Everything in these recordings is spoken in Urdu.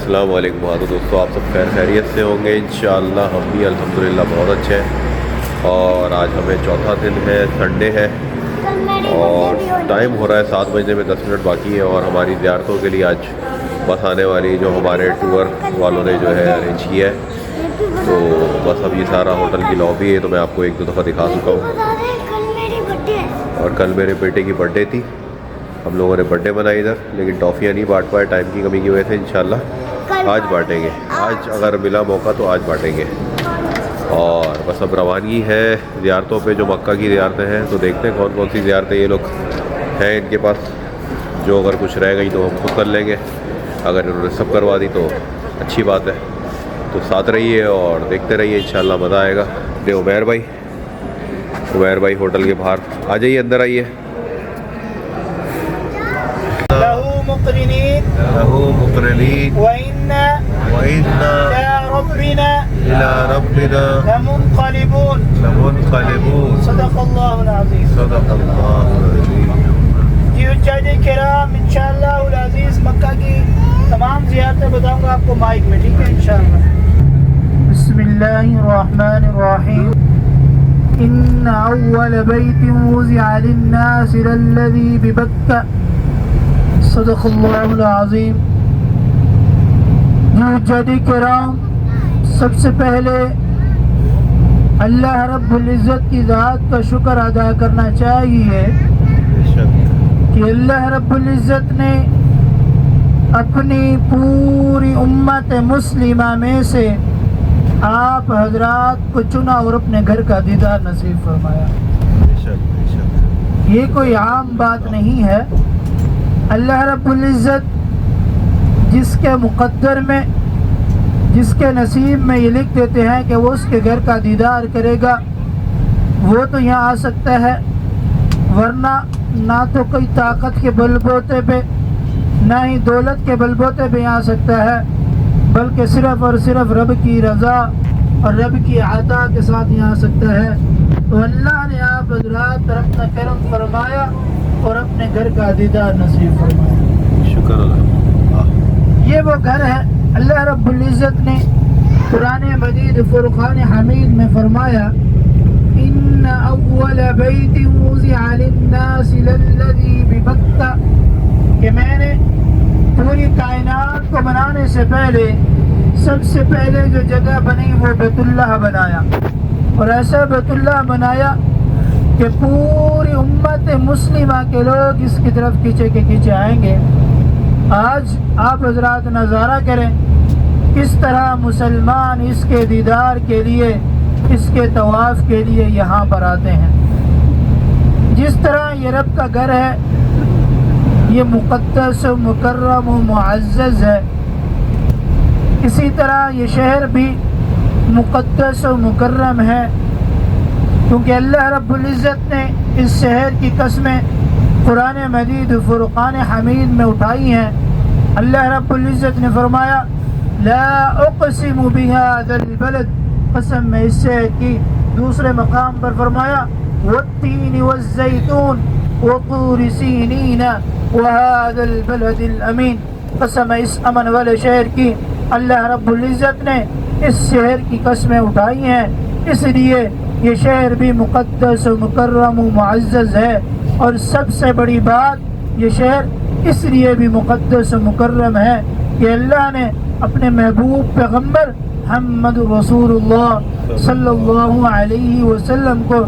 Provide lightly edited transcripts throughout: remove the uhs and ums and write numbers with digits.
السلام علیکم دوستوں، آپ سب خیر خیریت سے ہوں گے انشاءاللہ۔ ہم بھی الحمدللہ بہت اچھے ہیں، اور آج ہمیں چوتھا دن ہے، سنڈے ہے، اور ٹائم ہو رہا ہے 7 بجنے میں 10 منٹ باقی ہے، اور ہماری زیارتوں کے لیے آج بس آنے والی جو ہمارے ٹور والوں نے جو ہے ارینج کیا ہے، تو بس اب یہ سارا ہوٹل کی لابی ہے، تو میں آپ کو ایک دو دفعہ دکھا چکا ہوں۔ اور کل میرے بیٹے کی برتھ ڈے تھی، ہم لوگوں نے برتھ ڈے منائی ادھر، لیکن ٹافیاں نہیں بانٹ پائے ٹائم کی کمی کی وجہ سے۔ انشاءاللہ آج بانٹیں گے، آج اگر ملا موقع تو آج بانٹیں گے۔ اور بس اب روانگی ہے زیارتوں پہ، جو مکہ کی زیارتیں ہیں، تو دیکھتے ہیں کون کون سی زیارتیں یہ لوگ ہیں ان کے پاس، جو اگر کچھ رہ گئی تو ہم خود کر لیں گے، اگر انہوں نے سب کروا دی تو اچھی بات ہے۔ تو ساتھ رہیے اور دیکھتے رہیے، انشاءاللہ مزہ آئے گا۔ عمیر بھائی ہوٹل کے باہر آ جائیے، اندر آئیے۔ له مقرنين وإنا إلى ربنا لمنقلبون۔ صدق الله العظيم۔ جی مشاہدین کرام، انشاءاللہ العزیز مکہ کی تمام زیارتیں بتاؤں گا آپ کو مائک میں، ٹھیک ہے انشاءاللہ۔ بسم اللہ الرحمن الرحیم۔ ان اول بیت وضع للناس للذی ببکہ، صدق اللہ العظیم۔ مشاہدین کرام، سب سے پہلے اللہ رب العزت کی ذات کا شکر ادا کرنا چاہیے کہ اللہ رب العزت نے اپنی پوری امت مسلمہ میں سے آپ حضرات کو چنا اور اپنے گھر کا دیدار نصیب فرمایا۔ یہ کوئی عام بات نہیں ہے۔ اللہ رب العزت جس کے مقدر میں، جس کے نصیب میں یہ لکھ دیتے ہیں کہ وہ اس کے گھر کا دیدار کرے گا، وہ تو یہاں آ سکتا ہے، ورنہ نہ تو کوئی طاقت کے بل بوتے پہ، نہ ہی دولت کے بل بوتے پہ آ سکتا ہے، بلکہ صرف اور صرف رب کی رضا اور رب کی عطا کے ساتھ یہاں آ سکتا ہے۔ تو اللہ نے آپ حضرات پر اپنا کرم فرمایا اور اپنے گھر کا دیدار نصیب فرمایا۔ شکر اللہ۔ یہ وہ گھر ہے، اللہ رب العزت نے قرآن مجید فرقان حمید میں فرمایا، ان اول بیت وضع للناس للذی ببکہ، کہ میں نے پوری کائنات کو بنانے سے پہلے سب سے پہلے جو جگہ بنی وہ بیت اللہ بنایا، اور ایسا بیت اللہ بنایا کہ پوری امت مسلمہ کے لوگ اس کی طرف کھینچے کے کھینچے آئیں گے۔ آج آپ حضرات نظارہ کریں کس طرح مسلمان اس کے دیدار کے لیے، اس کے طواف کے لیے یہاں پر آتے ہیں۔ جس طرح یہ رب کا گھر ہے، یہ مقدس و مکرم و معزز ہے، اسی طرح یہ شہر بھی مقدس و مکرم ہے، کیونکہ اللہ رب العزت نے اس شہر کی قسمیں قرآن مجید فرقان حمید میں اٹھائی ہیں۔ اللہ رب العزت نے فرمایا، لا اقسم بهذا البلد، قسم میں اس شہر کی۔ دوسرے مقام پر فرمایا، والتین والزیتون وطور سینین وهذا البلد الامین، قسم اس امن والے شہر کی۔ اللہ رب العزت نے اس شہر کی قسمیں اٹھائی ہیں، اس لیے یہ شہر بھی مقدس و مکرم و معزز ہے۔ اور سب سے بڑی بات، یہ شہر اس لیے بھی مقدس و مکرم ہے کہ اللہ نے اپنے محبوب پیغمبر محمد رسول اللہ صلی اللہ علیہ وسلم کو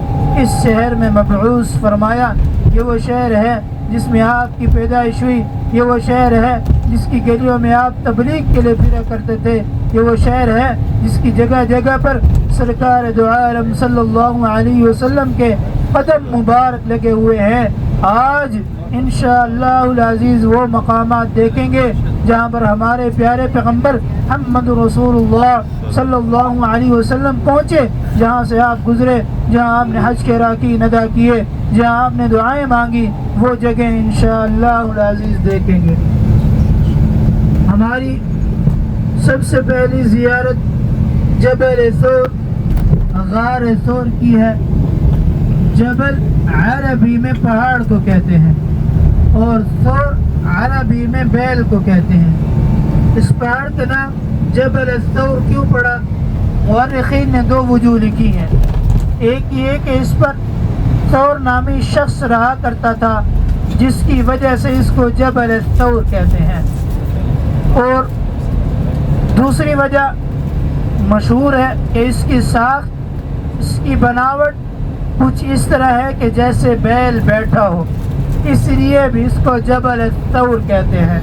اس شہر میں مبعوث فرمایا۔ یہ وہ شہر ہے جس میں آپ کی پیدائش ہوئی، یہ وہ شہر ہے جس کی گلیوں میں آپ تبلیغ کے لیے پھرا کرتے تھے، یہ وہ شہر ہے جس کی جگہ جگہ پر سرکار دو عالم صلی اللہ علیہ وسلم کے قدم مبارک لگے ہوئے ہیں۔ آج انشاءاللہ العزیز وہ مقامات دیکھیں گے جہاں پر ہمارے پیارے پیغمبر محمد رسول اللہ صلی اللہ علیہ وسلم پہنچے، جہاں سے آپ گزرے، جہاں آپ نے حج کے اراکین ادا کیے، جہاں آپ نے دعائیں مانگی، وہ جگہ انشاءاللہ العزیز دیکھیں گے۔ ہماری سب سے پہلی زیارت جبل ثور، غار ثور کی ہے۔ جبل عربی میں پہاڑ کو کہتے ہیں، اور ثور عربی میں بیل کو کہتے ہیں۔ اس پہاڑ کا نام جبل الثور کیوں پڑا؟ مورخین نے دو وجوہ لکھی ہیں. ایک یہ کہ اس پر ثور نامی شخص رہا کرتا تھا جس کی وجہ سے اس کو جبل الثور کہتے ہیں، اور دوسری وجہ مشہور ہے کہ اس کی ساخت، اس کی بناوٹ کچھ اس طرح ہے کہ جیسے بیل بیٹھا ہو، اس لیے بھی اس کو جبل الثور کہتے ہیں.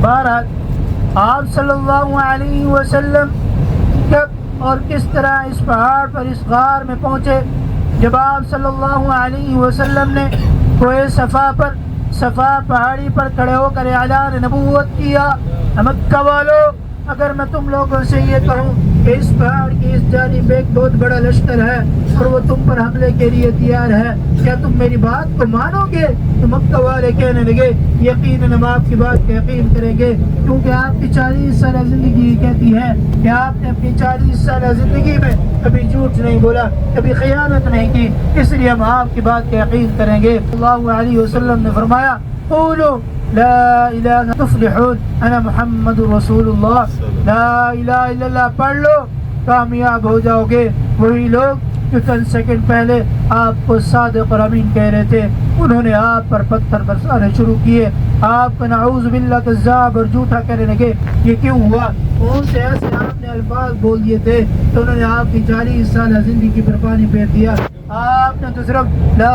بہرحال آپ صلی اللہ علیہ وسلم کب اور کس طرح اس پہاڑ پر اس غار میں پہنچے؟ جب آپ صلی اللہ علیہ وسلم نے کوہ صفا پہاڑی پر کھڑے ہو کر اعلان نبوت کیا، مکہ والو اگر میں تم لوگوں سے یہ کہوں کہ اس پہاڑ کی اس جانب ایک بہت بڑا لشکر ہے اور وہ تم پر حملے کے لیے تیار ہے، کیا تم میری بات کو مانو گے؟ تو مکہ والے کہنے لگے یقیناً ہم آپ کی بات کا یقین کریں گے، کیونکہ آپ کی 40 سالہ زندگی کہتی ہے کہ آپ نے اپنی 40 سالہ زندگی میں کبھی جھوٹ نہیں بولا، کبھی خیانت نہیں کی، اس لیے ہم آپ کی بات کا یقین کریں گے. اللہ علیہ وسلم نے فرمایا قولوا لا الہ تفلحون انا محمد رسول اللہ، لا الہ الا اللہ پڑھ لو کامیاب ہو جاؤ گے. وہی لوگ جو چند سیکنڈ پہلے آپ کو صادق اور امین کہہ رہے تھے، انہوں نے آپ پر پتھر برسانے شروع کیے، آپ کو نعوذ باللہ کذاب اور جھوٹا کہنے لگے. یہ کیوں ہوا؟ ان سے ایسے آپ نے الفاظ بول دیے تھے تو انہوں نے آپ کی 40 سالہ زندگی پر پانی پھیر دیا. آپ نے تو صرف لا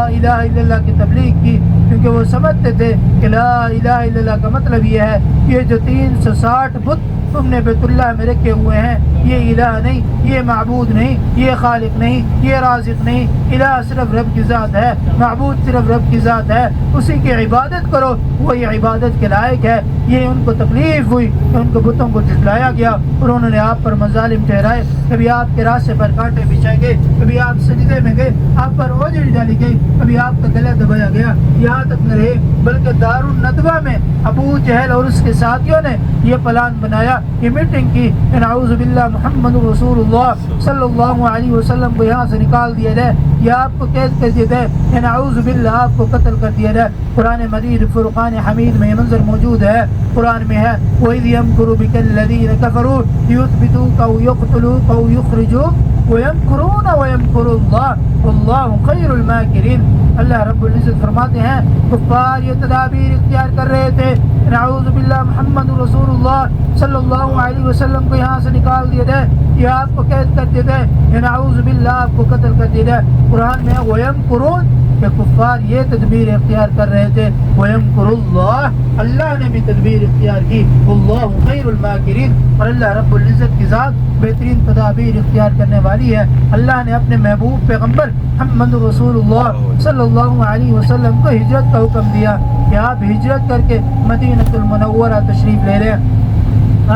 الہ الا اللہ کی تبلیغ کی، کیونکہ وہ سمجھتے تھے کہ لا الہ الا اللہ کا مطلب یہ ہے یہ جو 360 بت تم نے بیت اللہ میں رکھے ہوئے ہیں یہ الہ نہیں، یہ معبود نہیں، یہ خالق نہیں، یہ رازق نہیں، الہ صرف رب کی ذات ہے، معبود صرف رب کی ذات ہے، اسی کی عبادت کرو، وہی عبادت کے لائق ہے. یہ ان کو تکلیف ہوئی کہ ان کو بتوں کو جھٹلایا گیا اور انہوں نے آپ پر مظالم ٹھہرائے. کبھی آپ کے راستے پر کانٹے بچھائے گئے، کبھی آپ سجدے میں گئے، آپ پر اوجڑی ڈالی گئی، کبھی آپ کا گلا دبایا گیا. یہاں تک نہ رہے بلکہ دار الندوہ میں ابو جہل اور اس کے ساتھیوں نے یہ پلان بنایا، یہ میٹنگ کی کہ نعوذ باللہ محمد رسول اللہ صلی اللہ علیہ وسلم کو یہاں سے نکال دیا جائے یا آپ کو قید کر دیا جائے یا نعوذ باللہ آپ کو قتل کر دیا جائے. قرآن مجید فرقان حمید میں یہ منظر موجود ہے. قرآن میں ہے وَإِذْ يَمْكُرُ بِكَ الَّذِينَ كَفَرُوا لِيُثْبِتُوكَ أَوْ يَقْتُلُوكَ أَوْ يُخْرِجُوكَ وَيَمْكُرُونَ وَيَمْكُرُ اللَّهُ وَاللَّهُ خَيْرُ الْمَاكِرِينَ. اللہ رب العزت فرماتے ہیں کفار یہ تدابیر اختیار کر رہے تھے، نعوذ باللہ محمد رسول اللہ صلی اللہ علیہ وسلم کو یہاں سے نکال دیا جائے یا آپ کو قید کر دیا جائے یا نعوذ باللہ آپ کو قتل کر دیا جائے. قرآن میں وَيَمْكُرُونَ کہ کفار یہ تدبیر اختیار کر رہے تھے، وَيَمْكُرُ اللَّهُ اللہ نے بھی تدبیر اختیار کی، وَاللَّهُ خَيْرُ الْمَاكِرِينَ اور اللہ رب العزت کی ذات بہترین تدابیر اختیار کرنے والی ہے. اللہ نے اپنے محبوب پیغمبر محمد رسول اللہ صلی اللہ علیہ وسلم کو ہجرت کا حکم دیا کہ آپ ہجرت کر کے مدینہ المنورہ تشریف لے لیں.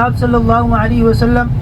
آپ صلی اللہ علیہ وسلم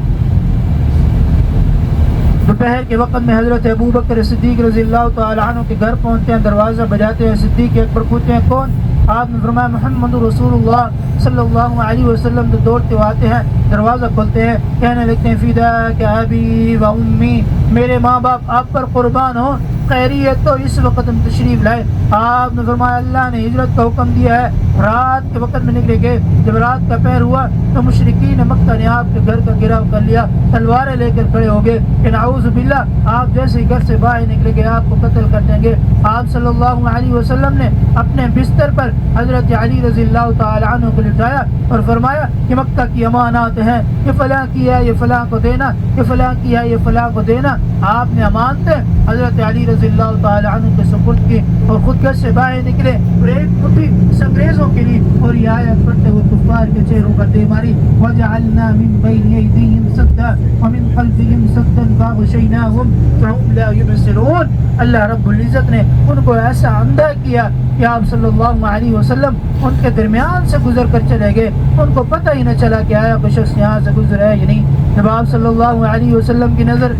دوپہر کے وقت میں حضرت ابوبکر صدیق رضی اللہ تعالی عنہ کے گھر پہنچتے ہیں، دروازہ بجاتے ہیں، صدیق اکبر پوچھتے ہیں کون؟ آپ نے فرمایا محمد رسول اللہ صلی اللہ علیہ وسلم. تو دوڑتے ہوئے آتے ہیں، دروازہ کھولتے ہیں، کہنے لگتے ہیں فداک ابی و امی، میرے ماں باپ آپ پر قربان ہو، خیریت تو اس وقت ہم تشریف لائے. آپ نے فرمایا اللہ نے ہجرت کا حکم دیا ہے. رات کے وقت میں نکلے گئے، جب رات کا پہر ہوا تو مشرکین مکہ نے آپ کے گھر کا گھیراؤ کر لیا، تلواریں لے کر کھڑے ہو گئے کہ نعوذ باللہ آپ جیسے گھر سے باہر نکلے گئے آپ کو قتل کر دیں گے. آپ صلی اللہ علیہ وسلم نے اپنے بستر پر حضرت علی رضی اللہ تعالی عنہ کو لٹایا اور فرمایا کہ مکہ کی امانات ہیں، یہ فلاں کی ہے یہ فلاں کو دینا، یہ فلاں کی ہے یہ فلاں کو دینا. آپ نے امانتیں حضرت علی رضی اللہ تعالی عنہ کے سپرد کی اور خود گھر سے باہر نکلے اور ایک مٹھی انگریزوں کے لیے اور یہ آیت پڑھتے ہوئے کفار کے چہروں پر دے ماری وَجَعَلْنَا مِن بَيْنِ أَيْدِيهِمْ سَدًّا وَمِن خَلْفِهِمْ سَدًّا فَأَغْشَيْنَاهُمْ فَهُمْ لَا يُبْصِرُونَ. اللہ رب العزت نے ان کو ایسا اندھا کیا کہ آپ صلی اللہ علیہ وسلم ان کے درمیان سے گزر کر چلے گئے، ان کو پتہ ہی نہ چلا کہ آیا کوئی شخص یہاں سے گزرا ہے یا نہیں. جب آپ صلی اللہ علیہ وسلم کی نظر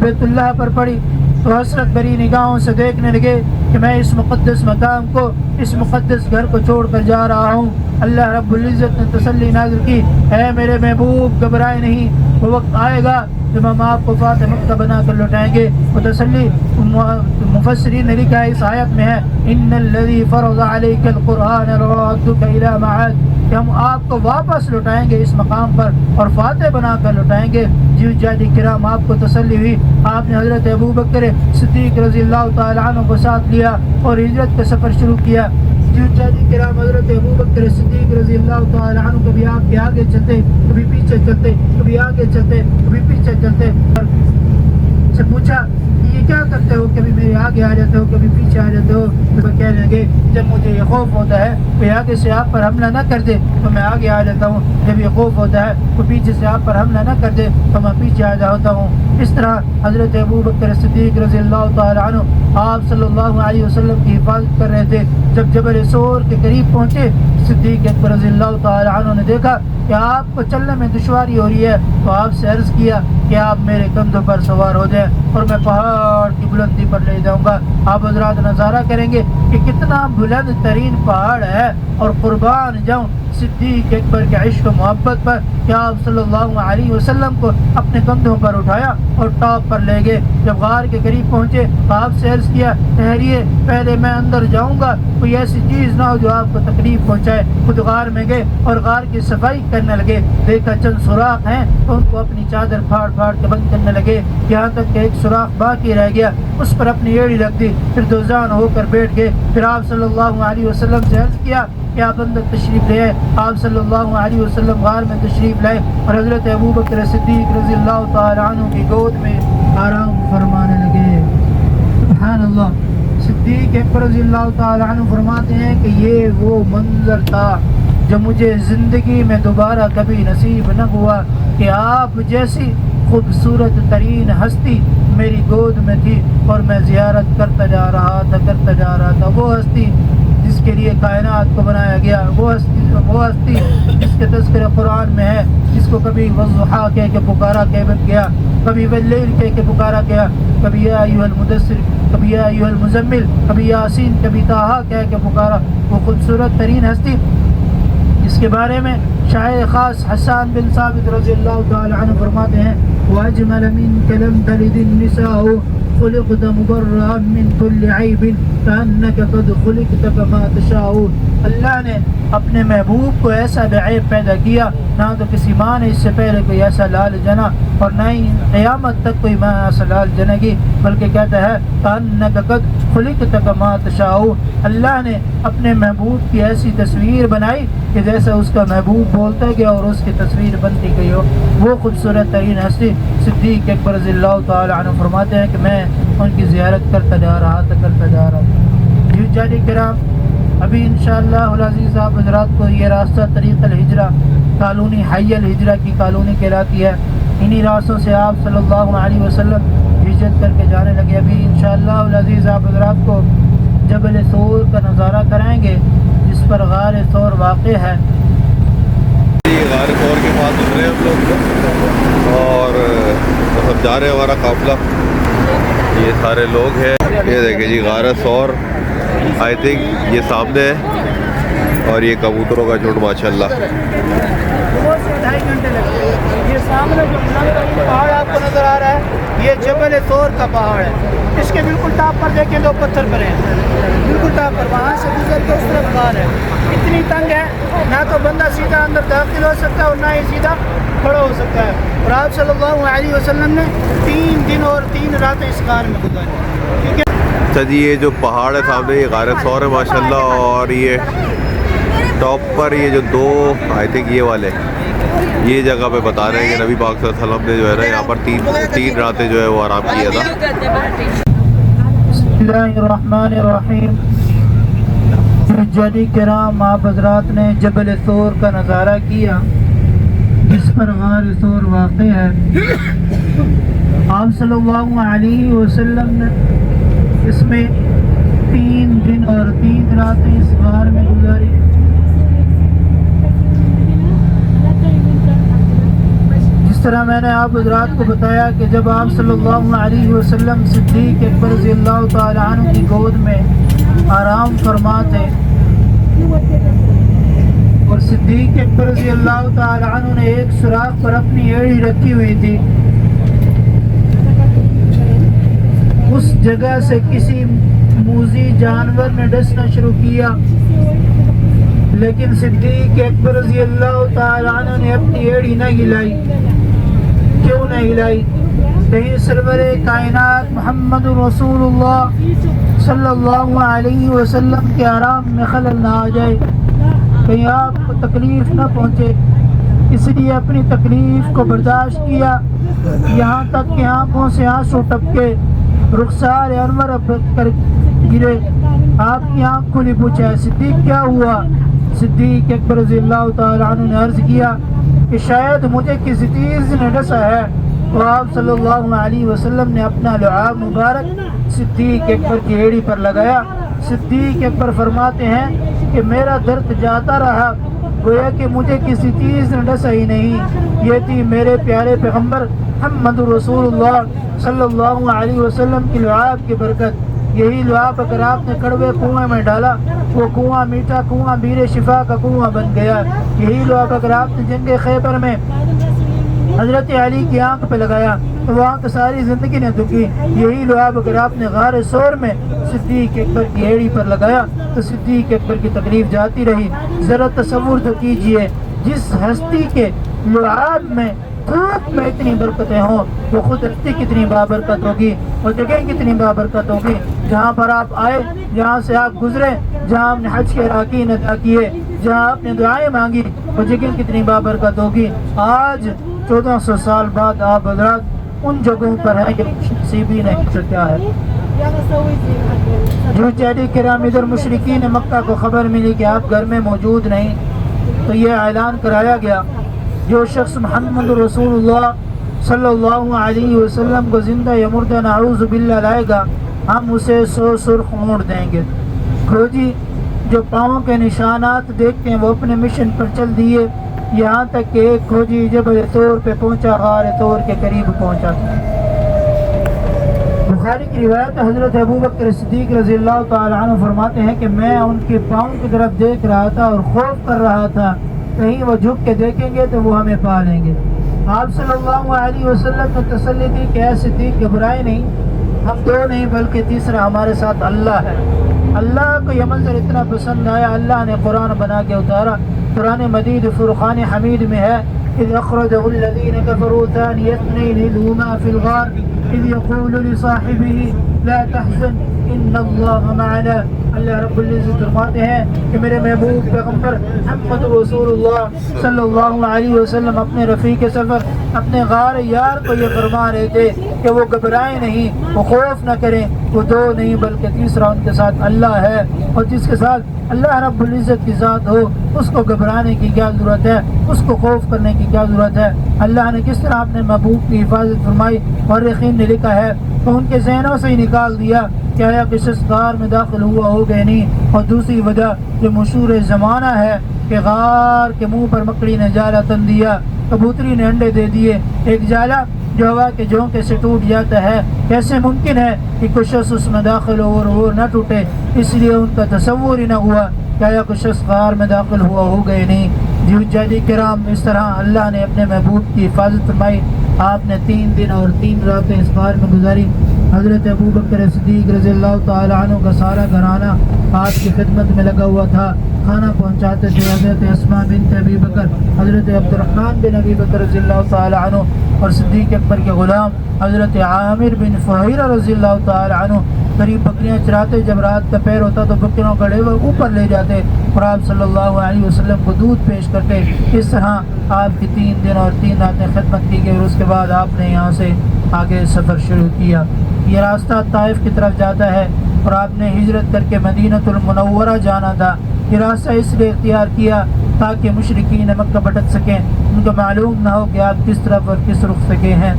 بیت اللہ پر پڑی تو حسرت بھری نگاہوں سے دیکھنے لگے کہ میں اس مقدس مقام کو، اس مقدس گھر کو چھوڑ کر جا رہا ہوں۔ اللہ رب العزت نے تسلی نازل کی، اے میرے محبوب گھبرائے نہیں، وہ وقت آئے گا جب ہم آپ کو فاتح مکہ بنا کر لوٹائیں گے۔ وہ تسلی مفسرین نے لکھا ہے اس آیت میں ہے، ان الذی فرض علیک القرآن لرادک الی معاد، کہ ہم آپ کو واپس لوٹائیں گے اس مقام پر اور فاتح بنا کر لوٹائیں گے۔ جی جادی کرام آپ کو تسلی ہوئی، آپ نے حضرت ابوبکر صدیق رضی اللہ تعالی عنہ کو ساتھ لیا اور ہجرت کا سفر شروع کیا۔ جی جادی کرام حضرت ابوبکر صدیق رضی اللہ تعالی عنہ کبھی آپ کے آگے چلتے، کبھی پیچھے چلتے، کبھی آگے چلتے، کبھی پیچھے چلتے۔ سے پوچھا یہ کیا کرتے ہو، کبھی میرے آگے آ جاتے ہو، کبھی پیچھے آ جاتے ہو؟ تو وہ کہنے لگے جب مجھے یہ خوف ہوتا ہے کہ آگے سے آپ پر حملہ نہ کر دے تو میں آگے آ جاتا ہوں، جب یہ خوف ہوتا ہے تو پیچھے سے آپ پر حملہ نہ کر دے تو میں پیچھے آ جاتا ہوں۔ اس طرح حضرت ابوبکر صدیق رضی اللہ تعالی عنہ آپ صلی اللہ علیہ وسلم کی حفاظت کر رہے تھے۔ جب جبل سور کے قریب پہنچے، صدیق اکبر رضی اللہ تعالی عنہ نے دیکھا کہ آپ کو چلنے میں دشواری ہو رہی ہے تو آپ سے عرض کیا کہ آپ میرے کندھوں پر سوار ہو جائیں اور میں پہاڑ کی بلندی پر لے جاؤں گا۔ آپ حضرات نظارہ کریں گے کہ کتنا بلند ترین پہاڑ ہے، اور قربان جاؤں صدیق اکبر کے عشق و محبت پر کہ آپ صلی اللہ علیہ وسلم کو اپنے کندھوں پر اٹھایا اور ٹاپ پر لے گئے۔ جب غار کے قریب پہنچے تو آپ سے عرض کیا ٹھہریے، پہلے میں اندر جاؤں گا، کوئی ایسی چیز نہ ہو جو آپ کو تکلیف پہنچائے۔ خود غار میں گئے اور غار کی صفائی کرنے لگے، دیکھا چند سوراخ ہیں تو ان کو اپنی چادر پھاڑ پھاڑ کے بند کرنے لگے، یہاں تک کہ ایک سوراخ باقی رہ گیا، اس پر اپنی ایڑی رکھ دی، پھر دوزان ہو کر بیٹھ گئے۔ پھر آپ صلی اللہ علیہ وسلم سے عرض کیا کہ آپ اندر تشریف لے آئے۔ آپ صلی اللہ علیہ وسلم غار میں تشریف لائے اور حضرت ابوبکر صدیق رضی اللہ تعالی عنہ کی گود میں آرام فرمانے لگے۔ سبحان اللہ۔ صدیق اکبر رضی اللہ تعالی عنہ فرماتے ہیں کہ یہ وہ منظر تھا جو مجھے زندگی میں دوبارہ کبھی نصیب نہ ہوا کہ آپ جیسی خوبصورت ترین ہستی میری گود میں تھی اور میں زیارت کرتا جا رہا تھا۔ وہ ہستی جس کے لیے کائنات کو بنایا گیا، وہ ہستی جس کے تذکرہ قرآن میں ہے، جس کو کبھی والضحیٰ کہہ کے پکارا گیا، کبھی واللیل کہہ کے پکارا گیا، کبھی یا ایھا المدثر، کبھی یا ایھا المزمل، کبھی یاسین، کبھی طٰہٰ کہہ کے پکارا۔ وہ خوبصورت ترین ہستی جس کے بارے میں شاعر خاص حسان بن ثابت رضی اللہ تعالی عنہ فرماتے ہیں، وَأَجْمَلَ مِنْكَ لَمْ تَلِدِ النِّسَاءُ خُلِقْتَ مُبَرَّأً مِنْ كُلِّ عَيْبٍ كَأَنَّكَ قَدْ خُلِقْتَ كَمَا تَشَاءُ۔ اللہ نے اپنے محبوب کو ایسا بے عیب پیدا کیا، نہ تو کسی ماں نے اس سے پہلے کوئی ایسا لال جنا اور نہ ہی قیامت تک کوئی ماں ایسا لال جنے گی، بلکہ کہتا ہے كَأَنَّكَ قَدْ خُلِقْتَ كَمَا تَشَاءُ۔ اللہ نے اپنے محبوب کی ایسی تصویر بنائی کہ جیسا اس کا محبوب بولتا گیا اور اس کی تصویر بنتی گئی ہو۔ وہ خوبصورت ترین ہستی صدیق اکبر رضی اللہ تعالی عنہ فرماتے ہیں کہ میں ان کی زیارت کرتا جا رہا تھا۔ جی جانی کرام، ابھی انشاءاللہ العزیز آپ حضرات کو یہ راستہ طریق الہجرہ کالونی حی الہجرہ کی کالونی کہلاتی ہے، انہی راستوں سے آپ صلی اللہ علیہ وسلم ہجرت کر کے جانے لگے۔ ابھی انشاءاللہ العزیز آپ حضرات کو جبل ثور کا نظارہ کرائیں گے جس پر غار ثور واقع ہے۔ غار ثور کے پاس اترے ہم لوگ اور سب جا رہے ہیں، ہمارا قافلہ، یہ سارے لوگ ہیں۔ یہ دیکھیں جی غار ثور آئی تھنک یہ سامنے ہے، اور یہ کبوتروں کا جھنڈ ماشاءاللہ۔ 2.5 گھنٹے لگتے ہیں۔ یہ سامنے جو پہاڑ آپ کو نظر آ رہا ہے یہ جبل ثور کا پہاڑ ہے، اس کے بالکل ٹاپ پر دیکھیں 2 پتھر پڑے ہیں، بالکل ٹاپ پر، وہاں سے گزر کے اس طرف غار ہے۔ اتنی تنگ ہے، نہ تو بندہ سیدھا اندر داخل ہو سکتا ہے اور نہ ہی سیدھا کھڑا ہو سکتا ہے۔ اور آپ صلی اللہ علیہ وسلم نے 3 دن اور 3 راتیں اس غار میں گزاری۔ اچھا جی، یہ جو پہاڑ ہے سامنے یہ غار ثور ہے ماشاءاللہ، اور یہ ٹاپ پر یہ جو 2 آئی تھنک یہ والے یہ جگہ پہ بتا رہے ہیں کہ نبی پاک صلی اللہ علیہ وسلم نے جو ہے نا یہاں پر 3 راتیں جو ہے وہ آرام کیا تھا۔ بسم اللہ الرحمن الرحیم۔ حجاجی کرام، آپ حضرات نے جبل ثور کا نظارہ کیا جس پر غار ثور واقع ہے۔ آپ صلی اللہ علیہ وسلم نے اس میں 3 دن اور 3 راتیں اس غار میں گزاری۔ جس جس طرح میں نے آپ حضرات کو بتایا کہ جب آپ صلی اللہ علیہ وسلم صدیق اکبر رضی اللہ تعالی عنہ کی گود میں آرام فرما تھے، اور صدیق اکبر رضی اللہ تعالی عنہ نے ایک سوراخ پر اپنی ایڑی رکھی ہوئی تھی، اس جگہ سے کسی موذی جانور نے ڈسنا شروع کیا، لیکن صدیق اکبر رضی اللہ تعالی عنہ نے اپنی ایڑی نہ ہلائی۔ کیوں نہ ہلائی؟ کہیں سرور کائنات محمد رسول اللہ صلی اللہ علیہ وسلم کے آرام میں خلل نہ آ جائے، کہیں آپ کو تکلیف نہ پہنچے، اس لیے اپنی تکلیف کو برداشت کیا، یہاں تک کہ آنکھوں سے آنسو ٹپکے، رخسار انور کر گرے، آپ کی آنکھ کھلی، پوچھا صدیق کیا ہوا؟ صدیق اکبر رضی اللہ تعالی عنہ نے عرض کیا کہ شاید مجھے کسی چیز نے ڈسا ہے، تو آپ صلی اللہ علیہ وسلم نے اپنا لعاب مبارک صدیق اکبر کی ایڑی پر لگایا۔ صدیق اکبر فرماتے ہیں کہ میرا درد جاتا رہا، گویا کہ مجھے کسی چیز نے ڈسا ہی نہیں، یہ تھی میرے پیارے پیغمبر محمد رسول اللہ صلی اللہ علیہ وسلم کی لعاب کی برکت۔ یہی لعاب اگر آپ نے کڑوے کنویں میں ڈالا، وہ کنواں میٹھا کنواں بیر شفا کا کنواں بن گیا۔ یہی لعاب اگر آپ نے جنگ خیبر میں حضرت علی کی آنکھ پہ لگایا تو وہ آنکھ ساری زندگی نے دکھی۔ یہی لعاب اگر آپ نے غار سور میں صدیق اکبر کی ایڑی پر لگایا تو صدیق اکبر کی تکلیف جاتی رہی۔ ذرا تصور تو کیجئے، جس ہستی کے لعاب میں دھوپ میں اتنی برکتیں ہوں، وہ خود ہستی کتنی بابرکت ہوگی، وہ جگہ کتنی بابرکت ہوگی، جہاں پر آپ آئے، جہاں سے آپ گزرے، جہاں آپ نے حج کے اراکین ادا کیے، جہاں آپ نے دعائیں مانگی، وہ جگہ کتنی بابرکت ہوگی۔ آج 1400 سال بعد آپ حضرات ان جگہوں پر ہیں کہ نصیبی نہیں کیا ہے۔ جو چہری کرام ادھر مشرکین مکہ کو خبر ملی کہ آپ گھر میں موجود نہیں، تو یہ اعلان کرایا گیا جو شخص محمد رسول اللہ صلی اللہ علیہ وسلم کو زندہ یا مردہ نعوذ باللہ لائے گا، ہم اسے 100 سرخ اونٹ دیں گے۔ کھوجی جو پاؤں کے نشانات دیکھتے ہیں وہ اپنے مشن پر چل دیے، یہاں تک کہ ایک کھوجی جبل طور پہ پہنچا، غار طور کے قریب پہنچا۔ بخاری کی روایت حضرت ابوبکر صدیق رضی اللہ تعالی عنہ فرماتے ہیں کہ میں ان کے پاؤں کی طرف دیکھ رہا تھا اور خوف کر رہا تھا کہیں وہ جھک کے دیکھیں گے تو وہ ہمیں پا لیں گے۔ آپ صلی اللہ علیہ وسلم نے تسلی دی کہ اے صدیق گھبرائے نہیں، ہم دو نہیں بلکہ تیسرا ہمارے ساتھ اللہ ہے۔ اللہ کو یہ منظر اتنا پسند آیا، اللہ نے قرآن بنا کے اتارا۔ قرآن مجید فرقان حمید میں ہے اذ اخرجه الذين كفروا ثاني اثنين اذ هما في الغار اذ يقول لصاحبه لا تحزن ان اللہ معنا۔ اللہ رب العزت فرماتے ہیں کہ میرے محبوب پیغمبر محمد رسول اللہ صلی اللہ علیہ وسلم اپنے رفیق سفر اپنے غار یار کو یہ فرما رہے تھے کہ وہ گھبرائیں نہیں، وہ خوف نہ کریں، وہ دو نہیں بلکہ تیسرا ان کے ساتھ اللہ ہے، اور جس کے ساتھ اللہ رب العزت کی ذات ہو اس کو گھبرانے کی کیا ضرورت ہے، اس کو خوف کرنے کی کیا ضرورت ہے۔ اللہ نے کس طرح اپنے محبوب کی حفاظت فرمائی، مورخین نے لکھا ہے تو ان کے ذہنوں سے ہی نکال دیا کہ آیا کس غار میں داخل ہوا ہو گئے نہیں۔ اور دوسری وجہ جو مشہور زمانہ ہے کہ غار کے منہ پر مکڑی نے جالا تن دیا، کبوتری نے انڈے دے دیے، ایک جالا جو ہوا کے جھونکے سے ٹوٹ جاتا ہے، کیسے ممکن ہے کہ کوئی شخص اس میں داخل ہو اور وہ نہ ٹوٹے؟ اس لیے ان کا تصور ہی نہ ہوا کہ آیا کوئی شخص غار میں داخل ہوا ہو گئے نہیں۔ جی حجاجی کرام، اس طرح اللہ نے اپنے محبوب کی حفاظت فرمائی۔ آپ نے 3 دن اور 3 راتیں اس غار میں گزاری۔ حضرت ابوبکر صدیق رضی اللہ تعالی عنہ کا سارا گھرانہ آپ کی خدمت میں لگا ہوا تھا، کھانا پہنچاتے تھے۔ حضرت اسماء بنت ابی بکر، حضرت عبد الرحمن بن ابی بکر رضی اللہ تعالی عنہ اور صدیق اکبر کے غلام حضرت عامر بن فہیرہ رضی اللہ تعالی عنہ قریب بکریاں چراتے، جب رات کا پیر ہوتا تو بکریوں کا ڈیوہ اوپر لے جاتے اور آپ صلی اللہ علیہ وسلم کو دودھ پیش کرتے۔ اس طرح آپ کی 3 دن اور 3 راتیں خدمت کی گئی اور اس کے بعد آپ نے یہاں سے آگے سفر شروع کیا۔ یہ راستہ طائف کی طرف جاتا ہے اور آپ نے ہجرت کر کے مدینہ المنورہ جانا تھا۔ یہ راستہ اس لیے اختیار کیا تاکہ مشرکین مکہ بھٹک سکیں، ان کو معلوم نہ ہو کہ آپ کس طرف اور کس رخ سے گئے ہیں۔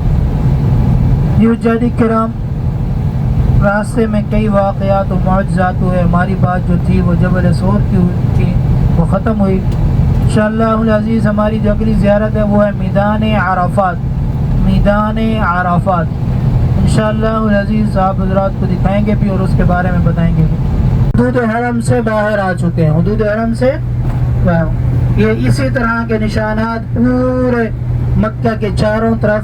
یہ حجاج کرام، راستے میں کئی واقعات و معجزات ہوئے۔ ہماری بات جو تھی وہ جبل سور کی تھی، وہ ختم ہوئی۔ انشاءاللہ العزیز ہماری جو اگلی زیارت ہے وہ ہے میدان عرفات۔ میدان عرفات. انشاءاللہ العزیز آپ حضرات کو دکھائیں گے بھی اور اس کے بارے میں بتائیں گے بھی. حدود حرم سے باہر آ چکے ہیں, حدود حرم سے باہر. یہ اسی طرح کے نشانات پورے مکہ کے چاروں طرف,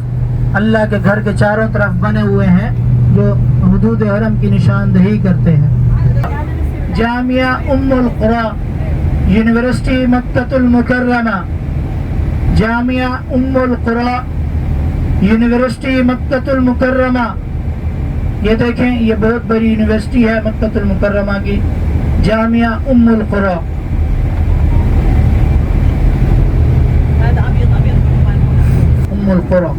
اللہ کے گھر کے چاروں طرف بنے ہوئے ہیں جو حدود حرم کی نشاندہی کرتے ہیں. جامعہ ام القرا, یونیورسٹی مکہ المکرمہ, جامعہ ام القرا, یونیورسٹی مکہ المکرمہ. یہ دیکھیں یہ بہت بڑی یونیورسٹی ہے مکہ المکرمہ کی, جامعہ ام القرا. ام القرا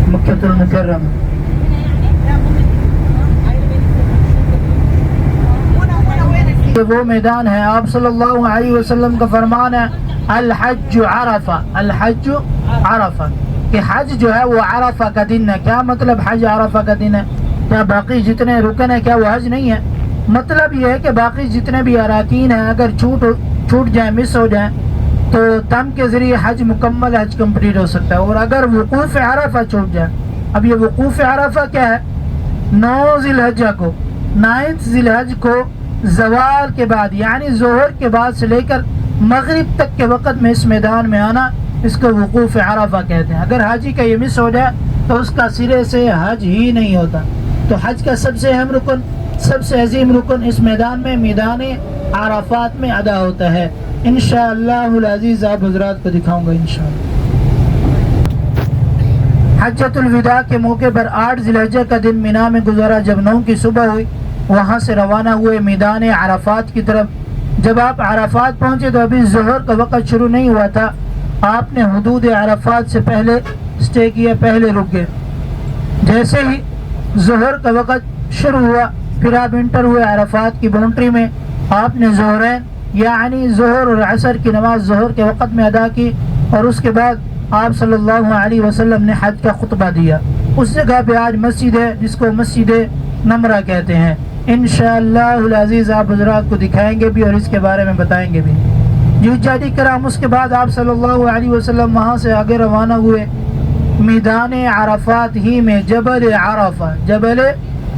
مکہ المکرمہ. یہ وہ میدان ہے, آپ صلی اللہ علیہ وسلم کا فرمان ہے الحج عرفہ, الحج عرفہ, کہ حج جو ہے وہ عرفہ کا دن ہے. کیا مطلب حج عرفہ کا دن ہے؟ کیا باقی جتنے رکن ہیں کیا وہ حج نہیں ہے؟ مطلب یہ ہے کہ باقی جتنے بھی اراکین ہیں اگر چھوٹ جائیں, مس ہو جائیں, تو تم کے ذریعے حج مکمل, حج کمپلیٹ ہو سکتا ہے. اور اگر وقوف عرفہ چھوٹ جائے, اب یہ وقوف عرفہ کیا ہے؟ 9 ذی الحجہ کو, 9 ذی الحج کو زوال کے بعد یعنی ظہر کے بعد سے لے کر مغرب تک کے وقت میں اس میدان میں آنا, اس کو وقوف عرفہ کہتے ہیں. اگر حاجی کا یہ مس ہو جائے تو اس کا سرے سے حج ہی نہیں ہوتا. تو حج کا سب سے اہم رکن, سب سے عظیم رکن اس میدان میں, میدان عرفات میں ادا ہوتا ہے. انشاءاللہ العزیز آپ حضرات کو دکھاؤں گا انشاءاللہ. حجۃ الوداع کے موقع پر 8 ذی الحجہ کا دن مینا میں گزارا. جب 9 کی صبح ہوئی وہاں سے روانہ ہوئے میدان عرفات کی طرف. جب آپ عرفات پہنچے تو ابھی ظہر کا وقت شروع نہیں ہوا تھا. آپ نے حدود عرفات سے پہلے اسٹے کیا, پہلے رک گئے. جیسے ہی ظہر کا وقت شروع ہوا پھر آپ انٹر ہوئے عرفات کی باؤنڈری میں. آپ نے ظہرین یعنی ظہر اور عصر کی نماز ظہر کے وقت میں ادا کی, اور اس کے بعد آپ صلی اللہ علیہ وسلم نے حج کا خطبہ دیا. اس جگہ پہ آج مسجد ہے جس کو مسجد نمرہ کہتے ہیں. انشاءاللہ العزیز آپ حضرات کو دکھائیں گے بھی اور اس کے بارے میں بتائیں گے بھی. حجاجی کرام اس کے بعد آپ صلی اللہ علیہ وسلم وہاں سے آگے روانہ ہوئے میدان عرفات ہی میں جبل عرفہ, جبل